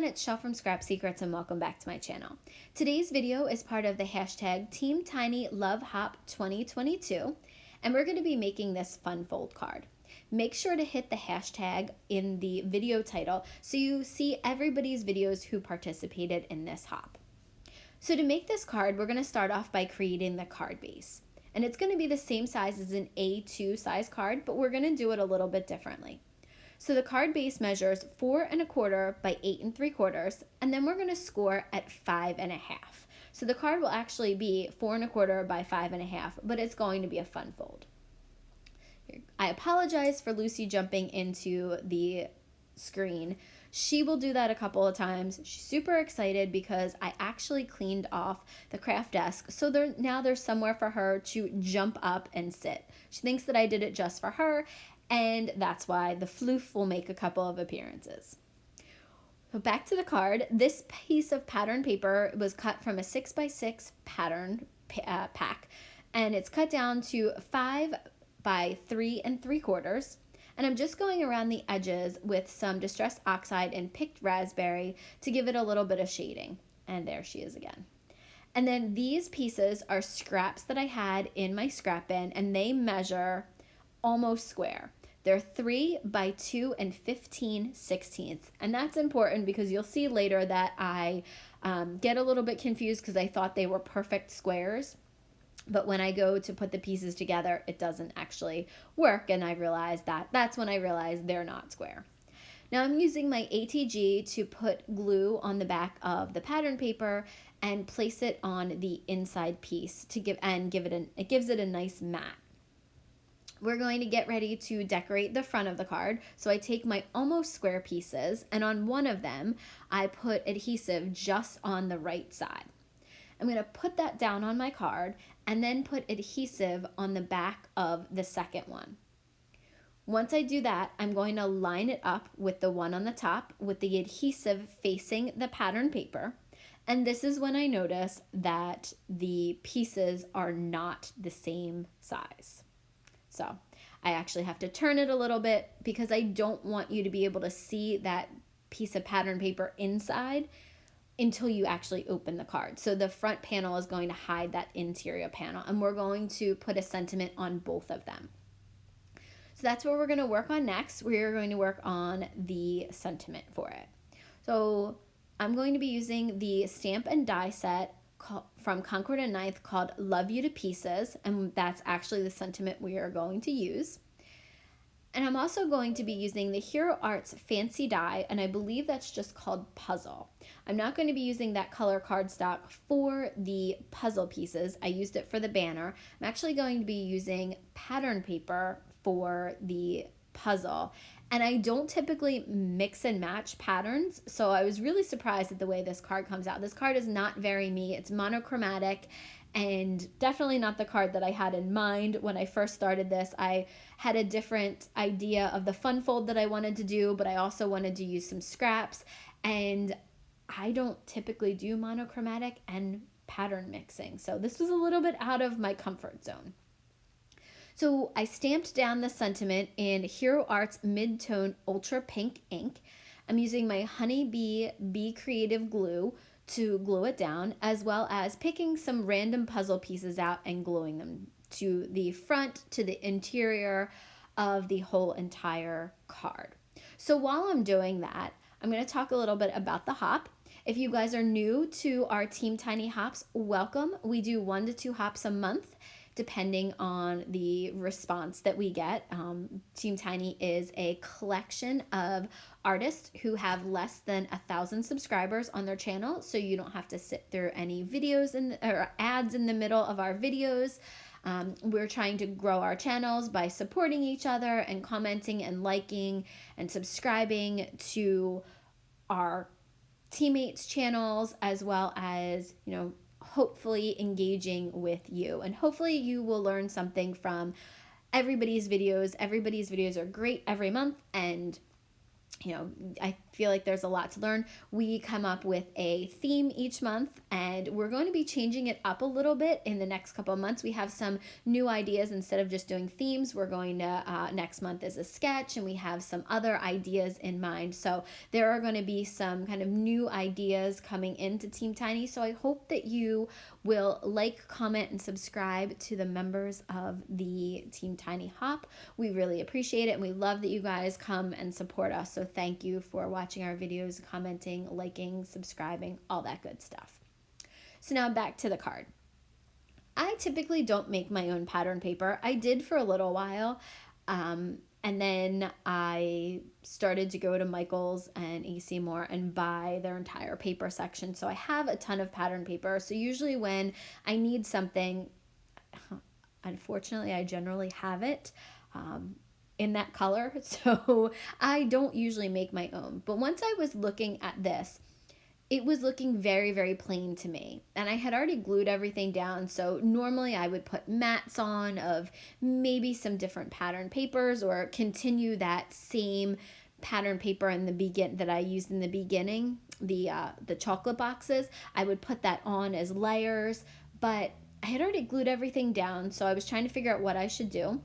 everyone, it's Shell from Scrap Secrets and welcome back to my channel. Today's video is part of the hashtag Team Tiny Love Hop 2022 and we're going to be making this fun fold card. Make sure to hit the hashtag in the video title so you see everybody's videos who participated in this hop. So to make this card, we're going to start off by creating the card base. And it's going to be the same size as an A2 size card, but we're going to do it a little bit differently. So the card base measures 4 1/4 by 8 3/4, and then we're going to score at 5 1/2. So the card will actually be 4 1/4 by 5 1/2, but it's going to be a fun fold. I apologize for Lucy jumping into the screen. She will do that a couple of times. She's super excited because I actually cleaned off the craft desk, so now there's somewhere for her to jump up and sit. She thinks that I did it just for her, and that's why the floof will make a couple of appearances. So back to the card. This piece of pattern paper was cut from a 6x6 pattern pack, and it's cut down to 5 by 3 3/4. And I'm just going around the edges with some Distress Oxide and picked raspberry to give it a little bit of shading. And there she is again. And then these pieces are scraps that I had in my scrap bin, and they measure almost square. They're 3 by 2 15/16. And that's important because you'll see later that I get a little bit confused because I thought they were perfect squares. But when I go to put the pieces together, it doesn't actually work. And that's when I realized they're not square. Now I'm using my ATG to put glue on the back of the pattern paper and place it on the inside piece to it gives it a nice mat. We're going to get ready to decorate the front of the card. So I take my almost square pieces, and on one of them, I put adhesive just on the right side. I'm going to put that down on my card and then put adhesive on the back of the second one. Once I do that, I'm going to line it up with the one on the top with the adhesive facing the pattern paper. And this is when I notice that the pieces are not the same size. So I actually have to turn it a little bit because I don't want you to be able to see that piece of pattern paper inside until you actually open the card. So the front panel is going to hide that interior panel, and we're going to put a sentiment on both of them. So that's what we're going to work on next. We're going to work on the sentiment for it. So I'm going to be using the stamp and die set from Concord and Ninth called Love You to Pieces, and that's actually the sentiment we are going to use. And I'm also going to be using the Hero Arts Fancy Die, and I believe that's just called Puzzle. I'm not going to be using that color cardstock for the puzzle pieces. I used it for the banner. I'm actually going to be using pattern paper for the puzzle. And I don't typically mix and match patterns, so I was really surprised at the way this card comes out. This card is not very me. It's monochromatic, and definitely not the card that I had in mind when I first started this. I had a different idea of the fun fold that I wanted to do, but I also wanted to use some scraps, and I don't typically do monochromatic and pattern mixing. So this was a little bit out of my comfort zone. So I stamped down the sentiment in Hero Arts Mid-Tone Ultra Pink ink. I'm using my Honeybee Bee Creative glue to glue it down, as well as picking some random puzzle pieces out and gluing them to the front, to the interior of the whole entire card. So while I'm doing that, I'm going to talk a little bit about the hop. If you guys are new to our Team Tiny Hops, welcome. We do 1 to 2 hops a month, depending on the response that we get. Team Tiny is a collection of artists who have less than 1,000 subscribers on their channel, so you don't have to sit through any videos or ads in the middle of our videos. We're trying to grow our channels by supporting each other and commenting and liking and subscribing to our teammates' channels, as well as, hopefully engaging with you. And hopefully you will learn something from everybody's videos. Everybody's videos are great every month, and I feel like there's a lot to learn. We come up with a theme each month, and we're going to be changing it up a little bit in the next couple of months. We have some new ideas. Instead of just doing themes, we're going to next month is a sketch, and we have some other ideas in mind. So there are going to be some kind of new ideas coming into Team Tiny. So I hope that you will like, comment, and subscribe to the members of the Team Tiny Hop. We really appreciate it, and we love that you guys come and support us. So thank you for watching our videos, commenting, liking, subscribing, all that good stuff. So now back to the card. I typically don't make my own pattern paper. I did for a little while, and then I started to go to Michael's and AC Moore and buy their entire paper section. So I have a ton of pattern paper. So usually when I need something, unfortunately, I generally have it in that color. So I don't usually make my own. But once I was looking at this, it was looking very, very plain to me. And I had already glued everything down. So normally I would put mats on of maybe some different pattern papers, or continue that same pattern paper in the that I used in the beginning, the chocolate boxes. I would put that on as layers, but I had already glued everything down. So I was trying to figure out what I should do.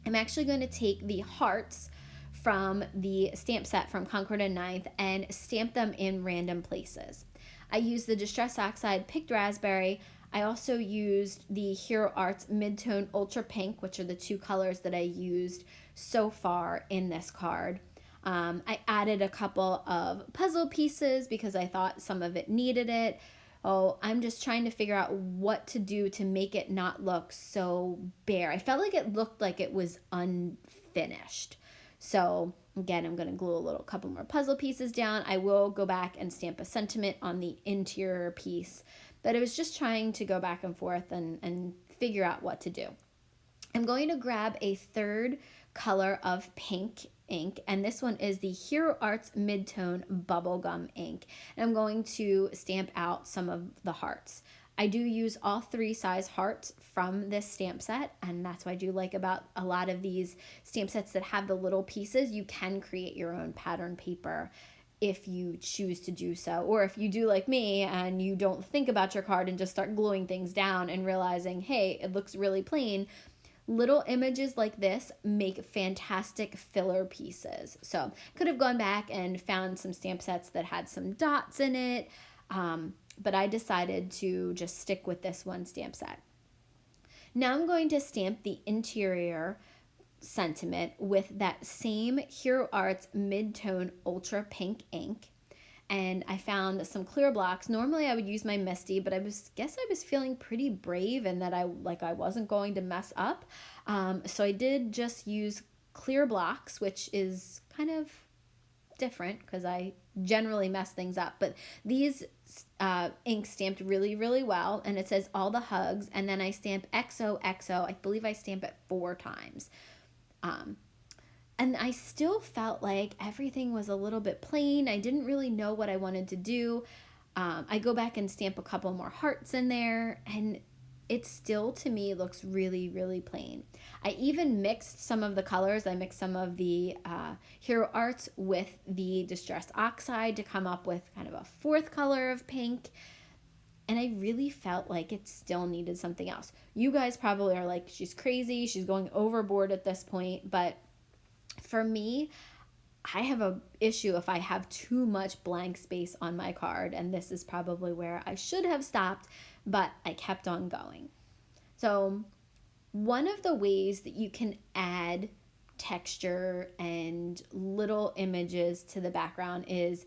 I'm actually going to take the hearts from the stamp set from Concord and Ninth and stamp them in random places. I used the Distress Oxide Picked Raspberry. I also used the Hero Arts Midtone Ultra Pink, which are the two colors that I used so far in this card. I added a couple of puzzle pieces because I thought some of it needed it. Oh, I'm just trying to figure out what to do to make it not look so bare. I felt like it looked like it was unfinished. So again, I'm going to glue a couple more puzzle pieces down. I will go back and stamp a sentiment on the interior piece, but I was just trying to go back and forth and figure out what to do. I'm going to grab a third color of pink ink, and this one is the Hero Arts Midtone Bubblegum ink. And I'm going to stamp out some of the hearts. I do use all 3 size hearts from this stamp set, and that's what I do like about a lot of these stamp sets that have the little pieces. You can create your own pattern paper if you choose to do so, or if you do like me and you don't think about your card and just start gluing things down and realizing, hey, it looks really plain. Little images like this make fantastic filler pieces. So could have gone back and found some stamp sets that had some dots in it, but I decided to just stick with this one stamp set. Now I'm going to stamp the interior sentiment with that same Hero Arts Midtone Ultra Pink ink. And I found some clear blocks. Normally I would use my Misty, but I was feeling pretty brave and that I wasn't going to mess up. So I did just use clear blocks, which is kind of different because I generally mess things up. But these inks stamped really, really well, and it says all the hugs, and then I stamp XOXO. I believe I stamp it 4 times. And I still felt like everything was a little bit plain. I didn't really know what I wanted to do. I go back and stamp a couple more hearts in there, and it still, to me, looks really, really plain. I even mixed some of the colors. I mixed some of the Hero Arts with the Distress Oxide to come up with kind of a 4th color of pink. And I really felt like it still needed something else. You guys probably are like, she's crazy, she's going overboard at this point. But for me, I have an issue if I have too much blank space on my card, and this is probably where I should have stopped, but I kept on going. So one of the ways that you can add texture and little images to the background is,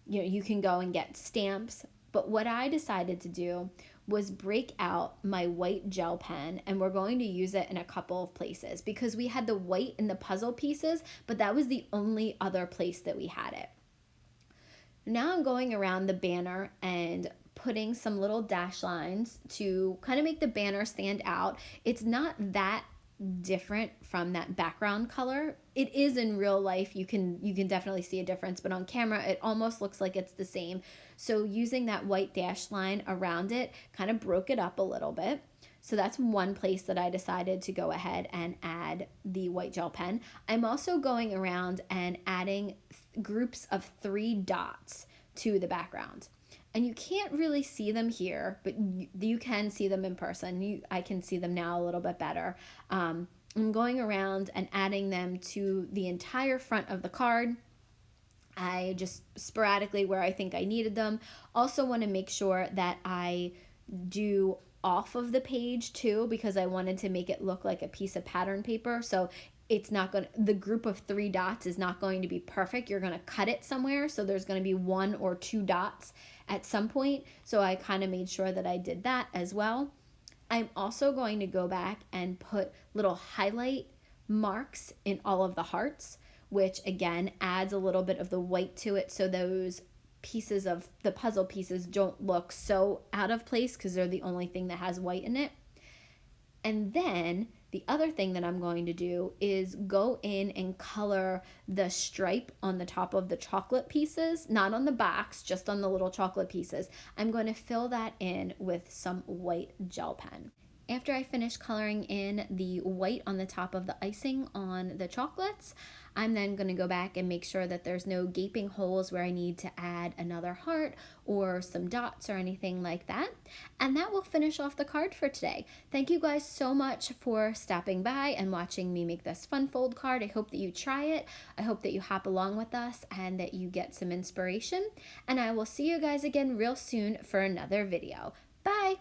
you can go and get stamps. But what I decided to do was break out my white gel pen, and we're going to use it in a couple of places because we had the white in the puzzle pieces, but that was the only other place that we had it. Now I'm going around the banner and putting some little dash lines to kind of make the banner stand out. It's not that different from that background color. It is in real life. You can definitely see a difference, but on camera it almost looks like it's the same. So using that white dash line around it kind of broke it up a little bit. So that's one place that I decided to go ahead and add the white gel pen. I'm also going around and adding groups of 3 dots to the background. And you can't really see them here, but you can see them in person. I can see them now a little bit better. I'm going around and adding them to the entire front of the card. I just sporadically where I think I needed them. Also want to make sure that I do off of the page too, because I wanted to make it look like a piece of pattern paper. So it's not going to, the group of 3 dots is not going to be perfect. You're going to cut it somewhere. So there's going to be 1 or 2 dots at some point. So I kind of made sure that I did that as well. I'm also going to go back and put little highlight marks in all of the hearts, which again adds a little bit of the white to it, so those pieces of the puzzle pieces don't look so out of place because they're the only thing that has white in it. And then the other thing that I'm going to do is go in and color the stripe on the top of the chocolate pieces, not on the box, just on the little chocolate pieces. I'm going to fill that in with some white gel pen. After I finish coloring in the white on the top of the icing on the chocolates, I'm then going to go back and make sure that there's no gaping holes where I need to add another heart or some dots or anything like that. And that will finish off the card for today. Thank you guys so much for stopping by and watching me make this fun fold card. I hope that you try it. I hope that you hop along with us and that you get some inspiration. And I will see you guys again real soon for another video. Bye!